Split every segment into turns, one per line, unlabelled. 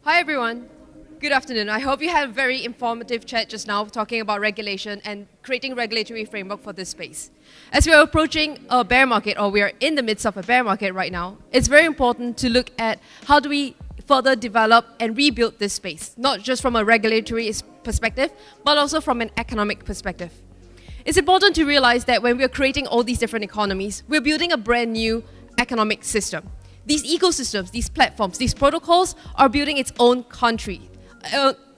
Hi everyone. Good afternoon. I hope you had a very informative chat just now talking about regulation and creating regulatory framework for this space. As we are approaching a bear market, or we are in the midst of a bear market right now, it's very important to look at how do we further develop and rebuild this space, not just from a regulatory perspective, but also from an economic perspective. It's important to realize that when we're creating all these different economies, we're building a brand new economic system. These ecosystems, these platforms, these protocols are building its own country.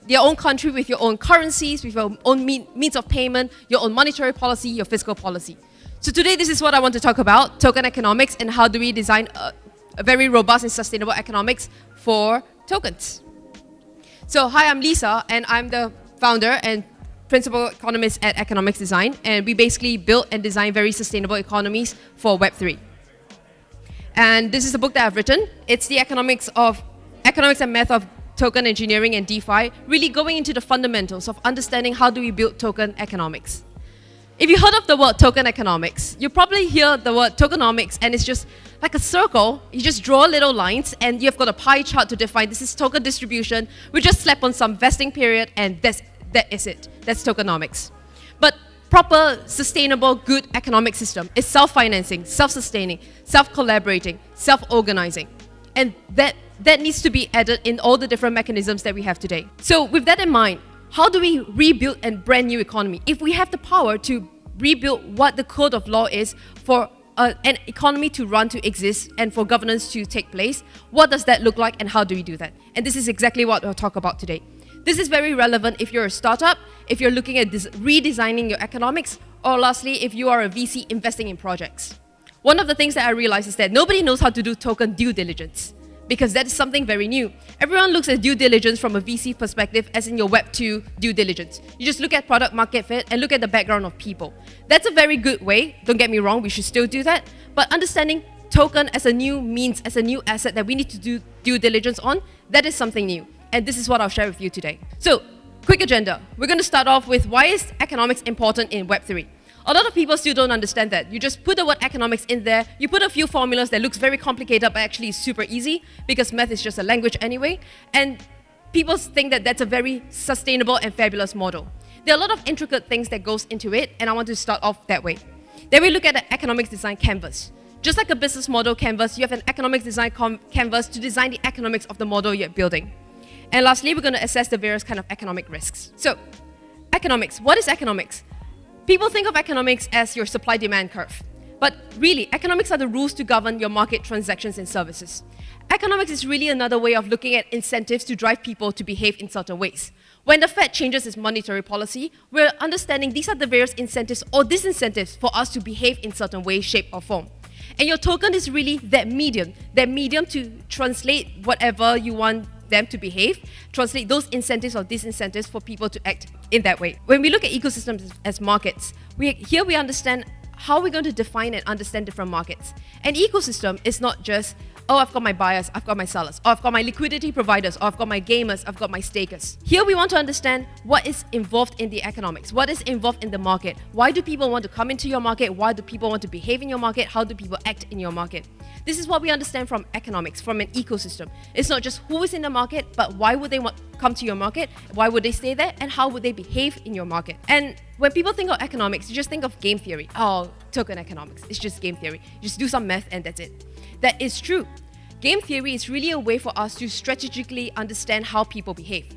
Your own country with your own currencies, with your own means of payment, your own monetary policy, your fiscal policy. So today, this is what I want to talk about, token economics, and how do we design a very robust and sustainable economics for tokens. So hi, I'm Lisa, and I'm the founder and principal economist at Economics Design, and we basically build and design very sustainable economies for Web3. And this is the book that I've written. It's the economics and math of token engineering and DeFi, really going into the fundamentals of understanding how do we build token economics. If you heard of the word token economics, you probably hear the word tokenomics, and it's just like a circle. You just draw little lines, and you've got a pie chart to define this is token distribution. We just slap on some vesting period, and that is it. That's tokenomics. But proper, sustainable, good economic system is self-financing, self-sustaining, self-collaborating, self-organizing. And that needs to be added in all the different mechanisms that we have today. So with that in mind, how do we rebuild a brand new economy? If we have the power to rebuild what the code of law is for an economy to run, to exist, and for governance to take place, what does that look like and how do we do that? And this is exactly what we'll talk about today. This is very relevant if you're a startup, if you're looking at redesigning your economics, or lastly, if you are a VC investing in projects. One of the things that I realized is that nobody knows how to do token due diligence, because that is something very new. Everyone looks at due diligence from a VC perspective, as in your Web2 due diligence. You just look at product market fit and look at the background of people. That's a very good way, don't get me wrong, we should still do that, but understanding token as a new means, as a new asset that we need to do due diligence on, that is something new. And this is what I'll share with you today. So, quick agenda. We're going to start off with why is economics important in Web3? A lot of people still don't understand that. You just put the word economics in there, you put a few formulas that looks very complicated but actually is super easy because math is just a language anyway, and people think that that's a very sustainable and fabulous model. There are a lot of intricate things that goes into it, and I want to start off that way. Then we look at the economics design canvas. Just like a business model canvas, you have an economics design canvas to design the economics of the model you're building. And lastly, we're going to assess the various kind of economic risks. So, economics. What is economics? People think of economics as your supply-demand curve. But really, economics are the rules to govern your market transactions and services. Economics is really another way of looking at incentives to drive people to behave in certain ways. When the Fed changes its monetary policy, we're understanding these are the various incentives or disincentives for us to behave in certain way, shape, or form. And your token is really that medium to translate whatever you want them to behave, translate those incentives or disincentives for people to act in that way. When we look at ecosystems as markets, here we understand how we're going to define and understand different markets. An ecosystem is not just, oh, I've got my buyers, I've got my sellers, or I've got my liquidity providers, or I've got my gamers, I've got my stakers. Here we want to understand what is involved in the economics, what is involved in the market. Why do people want to come into your market? Why do people want to behave in your market? How do people act in your market? This is what we understand from economics, from an ecosystem. It's not just who is in the market, but why would they come to your market? Why would they stay there? And how would they behave in your market? And when people think of economics, you just think of game theory. Oh, token economics, it's just game theory. You just do some math and that's it. That is true. Game theory is really a way for us to strategically understand how people behave.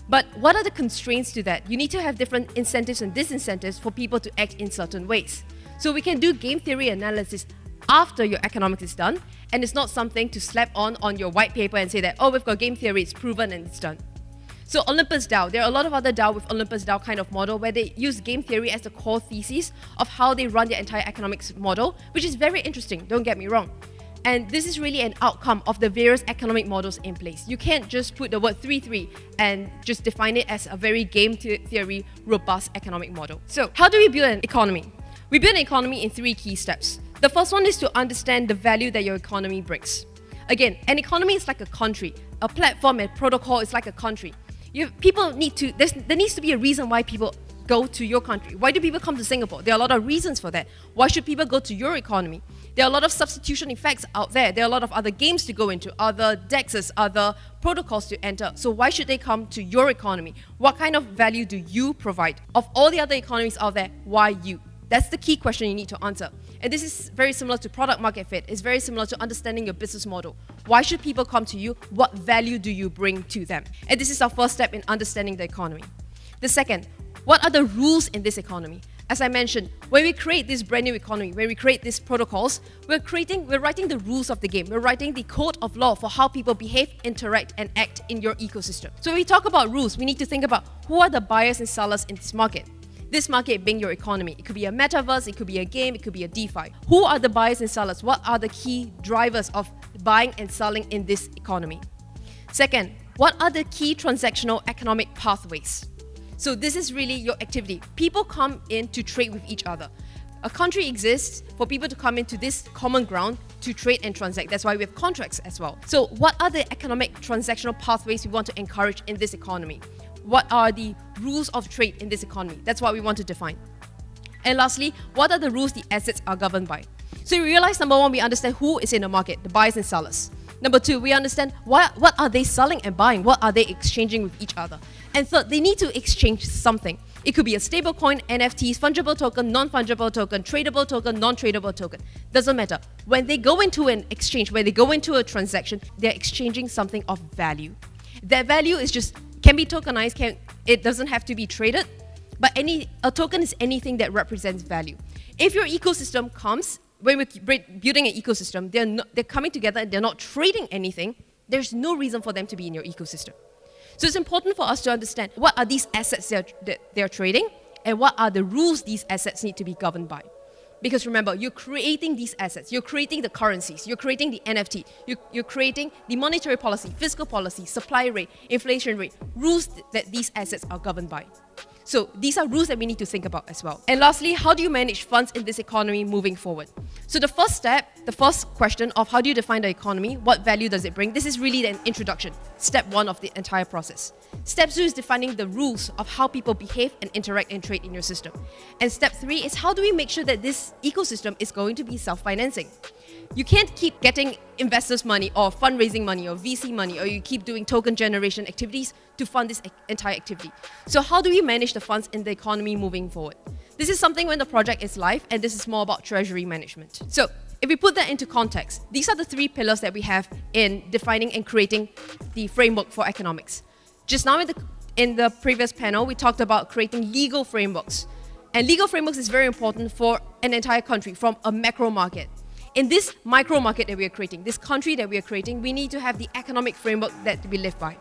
But what are the constraints to that? You need to have different incentives and disincentives for people to act in certain ways. So we can do game theory analysis after your economics is done, and it's not something to slap on your white paper and say that, oh, we've got game theory, it's proven and it's done. So Olympus DAO, there are a lot of other DAO with Olympus DAO kind of model where they use game theory as the core thesis of how they run their entire economics model, which is very interesting, don't get me wrong. And this is really an outcome of the various economic models in place. You can't just put the word 3-3 and just define it as a very game theory, robust economic model. So how do we build an economy? We build an economy in 3 key steps. The first one is to understand the value that your economy brings. Again, an economy is like a country. A platform and protocol is like a country. There needs to be a reason why people go to your country. Why do people come to Singapore? There are a lot of reasons for that. Why should people go to your economy? There are a lot of substitution effects out there. There are a lot of other games to go into, other DEXs, other protocols to enter. So why should they come to your economy? What kind of value do you provide? Of all the other economies out there, why you? That's the key question you need to answer. And this is very similar to product market fit. It's very similar to understanding your business model. Why should people come to you? What value do you bring to them? And this is our first step in understanding the economy. The second, what are the rules in this economy? As I mentioned, when we create this brand new economy, when we create these protocols, we're writing the rules of the game. We're writing the code of law for how people behave, interact, and act in your ecosystem. So when we talk about rules, we need to think about who are the buyers and sellers in this market. This market being your economy. It could be a metaverse, it could be a game, it could be a DeFi. Who are the buyers and sellers? What are the key drivers of buying and selling in this economy? Second, what are the key transactional economic pathways? So this is really your activity. People come in to trade with each other. A country exists for people to come into this common ground to trade and transact. That's why we have contracts as well. So what are the economic transactional pathways we want to encourage in this economy? What are the rules of trade in this economy? That's what we want to define. And lastly, what are the rules the assets are governed by? So we realize, number one, we understand who is in the market, the buyers and sellers. Number two, we understand what are they selling and buying? What are they exchanging with each other? And third, they need to exchange something. It could be a stablecoin, NFTs, fungible token, non-fungible token, tradable token, non-tradable token. Doesn't matter. When they go into an exchange, when they go into a transaction, they're exchanging something of value. That value can be tokenized, it doesn't have to be traded, but a token is anything that represents value. If your ecosystem comes, when we're building an ecosystem, they're coming together and they're not trading anything, there's no reason for them to be in your ecosystem. So it's important for us to understand what are these assets that they're trading and what are the rules these assets need to be governed by. Because remember, you're creating these assets, you're creating the currencies, you're creating the NFT, you're creating the monetary policy, fiscal policy, supply rate, inflation rate, rules that these assets are governed by. So these are rules that we need to think about as well. And lastly, how do you manage funds in this economy moving forward? So the first step, the first question of how do you define the economy, what value does it bring? This is really an introduction, step one of the entire process. Step two is defining the rules of how people behave and interact and trade in your system. And step three is how do we make sure that this ecosystem is going to be self-financing? You can't keep getting investors' money or fundraising money or VC money, or you keep doing token generation activities to fund this entire activity. So how do we manage the funds in the economy moving forward? This is something when the project is live, and this is more about treasury management. So if we put that into context, these are the three pillars that we have in defining and creating the framework for economics. Just now in the previous panel, we talked about creating legal frameworks. And legal frameworks is very important for an entire country from a macro market. In this micro market that we are creating, this country that we are creating, we need to have the economic framework that we live by.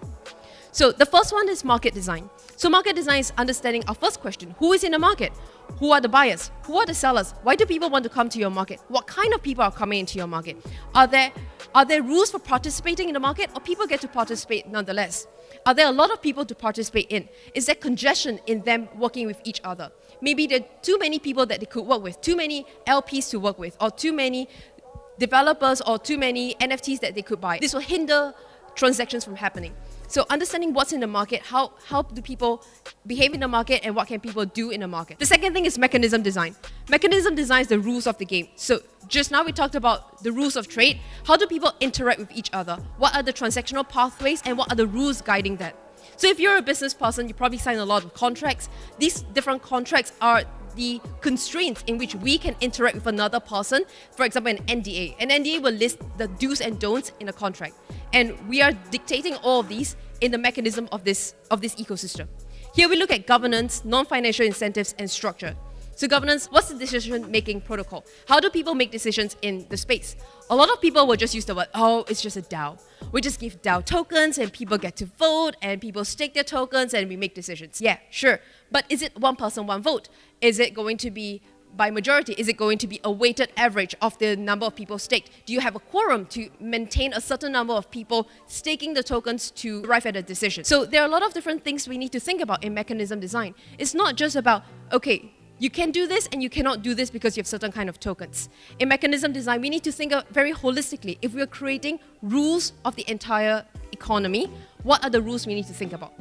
So the first one is market design. So market design is understanding our first question. Who is in the market? Who are the buyers? Who are the sellers? Why do people want to come to your market? What kind of people are coming into your market? Are there rules for participating in the market, or people get to participate nonetheless? Are there a lot of people to participate in? Is there congestion in them working with each other? Maybe there are too many people that they could work with, too many LPs to work with, or too many developers or too many NFTs that they could buy. This will hinder transactions from happening. So understanding what's in the market, how do people behave in the market, and what can people do in the market. The second thing is mechanism design. Mechanism design is the rules of the game. So just now we talked about the rules of trade. How do people interact with each other? What are the transactional pathways, and what are the rules guiding that? So if you're a business person, you probably sign a lot of contracts. These different contracts are the constraints in which we can interact with another person. For example, an NDA. An NDA will list the do's and don'ts in a contract. And we are dictating all of these in the mechanism of this ecosystem. Here we look at governance, non-financial incentives, and structure. So governance, what's the decision-making protocol? How do people make decisions in the space? A lot of people will just use the word, oh, it's just a DAO. We just give DAO tokens and people get to vote and people stake their tokens and we make decisions. Yeah, sure. But is it one person, one vote? Is it going to be by majority? Is it going to be a weighted average of the number of people staked? Do you have a quorum to maintain a certain number of people staking the tokens to arrive at a decision? So there are a lot of different things we need to think about in mechanism design. It's not just about, okay, you can do this and you cannot do this because you have certain kind of tokens. In mechanism design, we need to think very holistically. If we're creating rules of the entire economy, what are the rules we need to think about?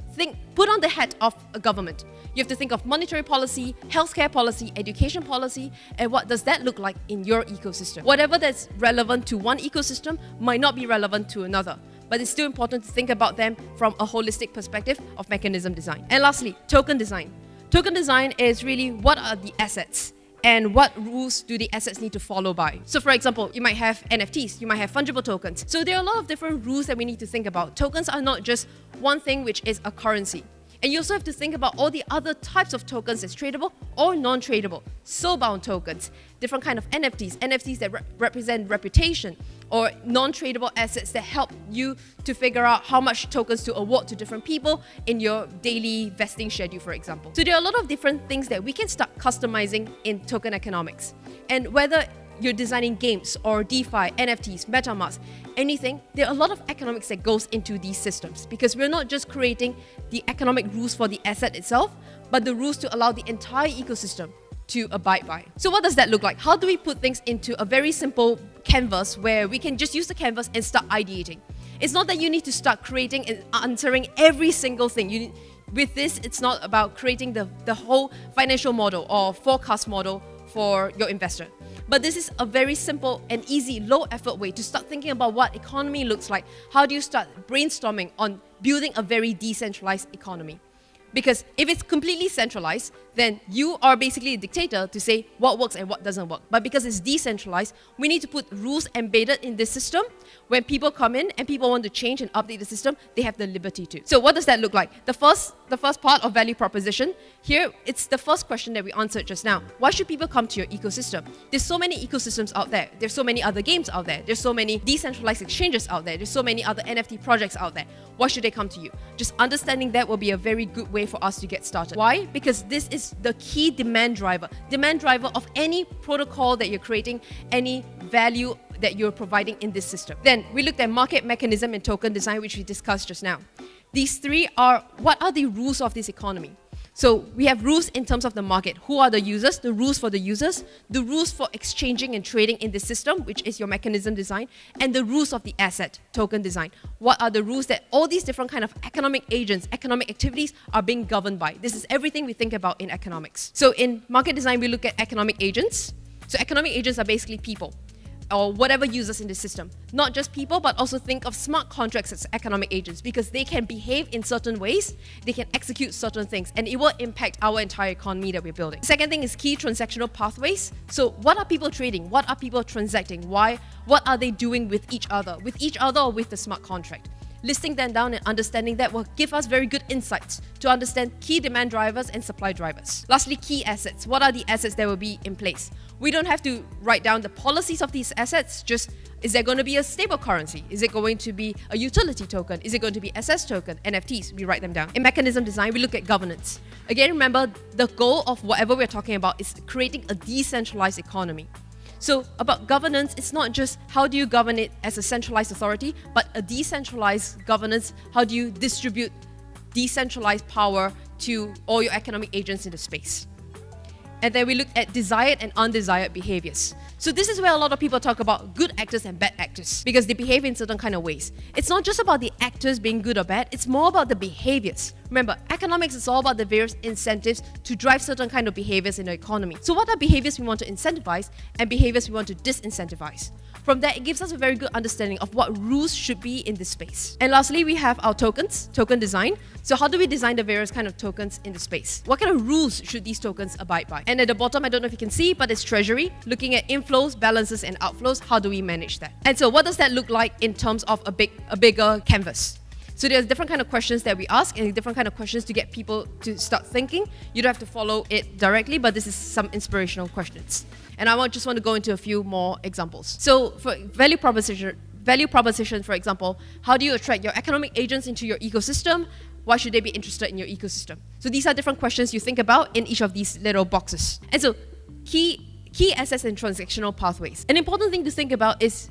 Put on the hat of a government. You have to think of monetary policy, healthcare policy, education policy, and what does that look like in your ecosystem? Whatever that's relevant to one ecosystem might not be relevant to another, but it's still important to think about them from a holistic perspective of mechanism design. And lastly, token design. Token design is really what are the assets and what rules do the assets need to follow by. So for example, you might have NFTs, you might have fungible tokens. So there are a lot of different rules that we need to think about. Tokens are not just one thing which is a currency. And you also have to think about all the other types of tokens that's tradable or non-tradable. Soulbound tokens, different kind of NFTs that represent reputation, or non-tradable assets that help you to figure out how much tokens to award to different people in your daily vesting schedule, for example. So there are a lot of different things that we can start customizing in token economics. And whether you're designing games or DeFi, NFTs, MetaMask, anything, there are a lot of economics that goes into these systems, because we're not just creating the economic rules for the asset itself, but the rules to allow the entire ecosystem to abide by. So what does that look like? How do we put things into a very simple canvas where we can just use the canvas and start ideating? It's not that you need to start creating and answering every single thing. With this, it's not about creating the whole financial model or forecast model for your investor. But this is a very simple and easy, low-effort way to start thinking about what economy looks like. How do you start brainstorming on building a very decentralized economy? Because if it's completely centralized, then you are basically a dictator to say what works and what doesn't work. But because it's decentralized, we need to put rules embedded in this system. When people come in and people want to change and update the system, they have the liberty to. So what does that look like? The first part of value proposition, here, it's the first question that we answered just now. Why should people come to your ecosystem? There's so many ecosystems out there. There's so many other games out there. There's so many decentralized exchanges out there. There's so many other NFT projects out there. Why should they come to you? Just understanding that will be a very good way for us to get started. Why? Because this is the key demand driver of any protocol that you're creating, any value that you're providing in this system. Then we looked at market mechanism and token design, which we discussed just now. These three are, what are the rules of this economy? So we have rules in terms of the market. Who are the users? The rules for the users, the rules for exchanging and trading in the system, which is your mechanism design, and the rules of the asset, token design. What are the rules that all these different kind of economic agents, economic activities are being governed by? This is everything we think about in economics. So in market design, we look at economic agents. So economic agents are basically people, or whatever users in the system. Not just people, but also think of smart contracts as economic agents, because they can behave in certain ways, they can execute certain things, and it will impact our entire economy that we're building. Second thing is key transactional pathways. So what are people trading? What are people transacting? Why? What are they doing with each other or with the smart contract? Listing them down and understanding that will give us very good insights to understand key demand drivers and supply drivers. Lastly, key assets. What are the assets that will be in place? We don't have to write down the policies of these assets, just is there going to be a stable currency? Is it going to be a utility token? Is it going to be SS token, NFTs? We write them down. In mechanism design, we look at governance. Again, remember, the goal of whatever we're talking about is creating a decentralized economy. So about governance, it's not just how do you govern it as a centralized authority, but a decentralized governance. How do you distribute decentralized power to all your economic agents in the space? And then we looked at desired and undesired behaviors. So this is where a lot of people talk about good actors and bad actors, because they behave in certain kind of ways. It's not just about the actors being good or bad, it's more about the behaviors. Remember, economics is all about the various incentives to drive certain kind of behaviors in the economy. So what are behaviors we want to incentivize and behaviors we want to disincentivize? From that, it gives us a very good understanding of what rules should be in this space. And lastly, we have our tokens, token design. So how do we design the various kind of tokens in the space? What kind of rules should these tokens abide by? And at the bottom, I don't know if you can see, but it's treasury, looking at inflows, balances, and outflows. How do we manage that? And so what does that look like in terms of a bigger canvas? So there's different kind of questions that we ask and different kind of questions to get people to start thinking. You don't have to follow it directly, but this is some inspirational questions. And I just want to go into a few more examples. So for value proposition, for example, how do you attract your economic agents into your ecosystem? Why should they be interested in your ecosystem? So these are different questions you think about in each of these little boxes. And so key assets and transactional pathways. An important thing to think about is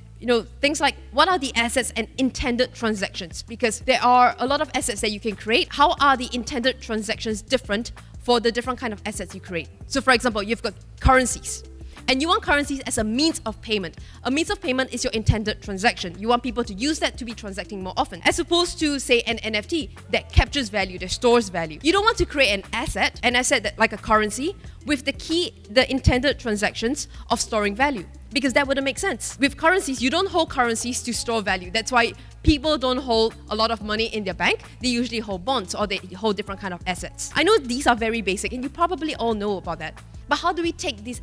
things like what are the assets and intended transactions? Because there are a lot of assets that you can create. How are the intended transactions different for the different kind of assets you create? So for example, you've got currencies. And you want currencies as a means of payment. A means of payment is your intended transaction. You want people to use that to be transacting more often, as opposed to, say, an NFT that captures value, that stores value. You don't want to create an asset that like a currency, with the intended transactions of storing value, because that wouldn't make sense. With currencies, you don't hold currencies to store value. That's why people don't hold a lot of money in their bank. They usually hold bonds, or they hold different kind of assets. I know these are very basic, and you probably all know about that. But how do we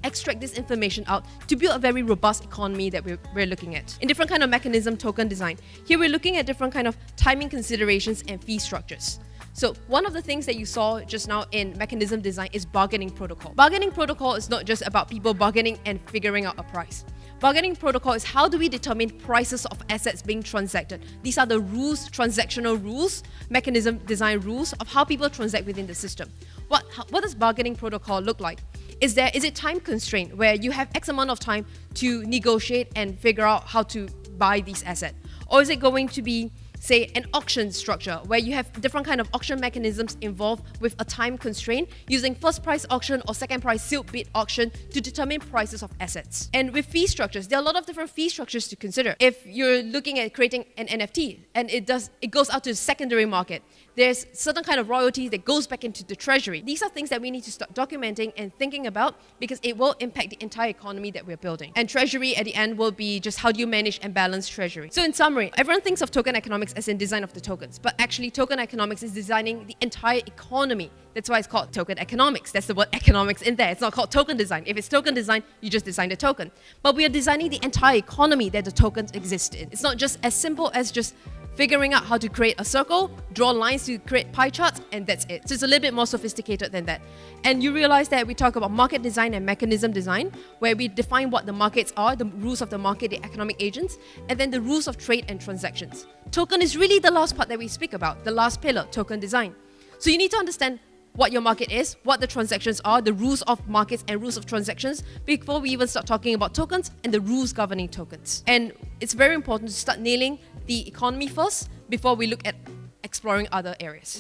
extract this information out to build a very robust economy that we're looking at? In different kind of mechanism token design, here we're looking at different kind of timing considerations and fee structures. So one of the things that you saw just now in mechanism design is bargaining protocol. Bargaining protocol is not just about people bargaining and figuring out a price. Bargaining protocol is how do we determine prices of assets being transacted. These are the rules, transactional rules, mechanism design rules of how people transact within the system. What does bargaining protocol look like? Is it time constraint, where you have X amount of time to negotiate and figure out how to buy these assets? Or is it going to be, say, an auction structure, where you have different kind of auction mechanisms involved with a time constraint, using first price auction or second price sealed bid auction to determine prices of assets? And with fee structures, there are a lot of different fee structures to consider. If you're looking at creating an NFT and it goes out to the secondary market, there's certain kind of royalty that goes back into the treasury. These are things that we need to start documenting and thinking about, because it will impact the entire economy that we're building. And treasury at the end will be just how do you manage and balance treasury. So in summary, everyone thinks of token economics as in design of the tokens, but actually token economics is designing the entire economy. That's why it's called token economics. That's the word economics in there. It's not called token design. If it's token design, you just design the token. But we are designing the entire economy that the tokens exist in. It's not just as simple as just figuring out how to create a circle, draw lines to create pie charts, and that's it. So it's a little bit more sophisticated than that. And you realize that we talk about market design and mechanism design, where we define what the markets are, the rules of the market, the economic agents, and then the rules of trade and transactions. Token is really the last part that we speak about, the last pillar, token design. So you need to understand what your market is, what the transactions are, the rules of markets and rules of transactions, before we even start talking about tokens and the rules governing tokens. And it's very important to start nailing the economy first before we look at exploring other areas.